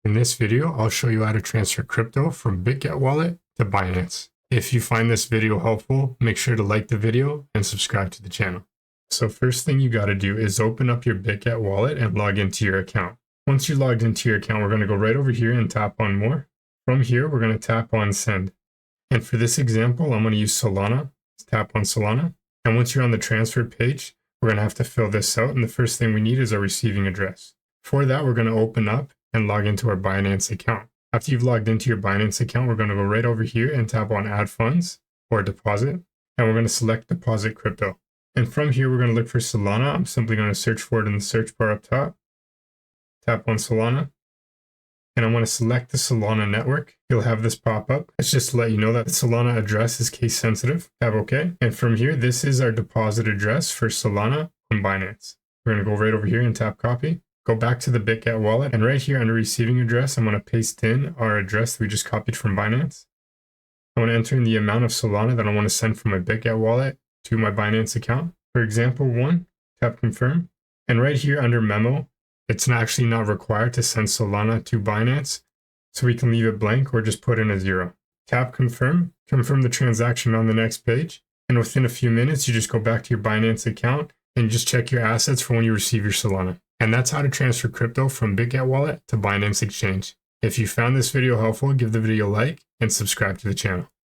In this video, I'll show you how to transfer crypto from Bitget wallet to Binance. If you find this video helpful, make sure to like the video and subscribe to the channel. So first thing you got to do is open up your Bitget wallet and log into your account. Once you're logged into your account, we're going to go right over here and tap on more. From here, we're going to tap on send. And for this example, I'm going to use Solana. Let's tap on Solana. And once you're on the transfer page, we're going to have to fill this out. And the first thing we need is our receiving address. For that, we're going to open up and log into our Binance account. After you've logged into your Binance account, we're going to go right over here and tap on add funds or deposit. And we're going to select deposit crypto. And from here, we're going to look for Solana. I'm simply going to search for it in the search bar up top. Tap on Solana. And I want to select the Solana network. You'll have this pop up. It's just to let you know that the Solana address is case sensitive. Tap OK. And from here, this is our deposit address for Solana on Binance. We're going to go right over here and tap copy. Go back to the Bitget wallet. And right here under receiving address, I'm going to paste in our address that we just copied from Binance. I want to enter in the amount of Solana that I want to send from my Bitget wallet to my Binance account. For example, 1, tap confirm. And right here under memo, it's actually not required to send Solana to Binance, so we can leave it blank or just put in a 0. Tap confirm, confirm the transaction on the next page, and within a few minutes, you just go back to your Binance account and just check your assets for when you receive your Solana. And that's how to transfer crypto from Bitget wallet to Binance Exchange. If you found this video helpful, give the video a like and subscribe to the channel.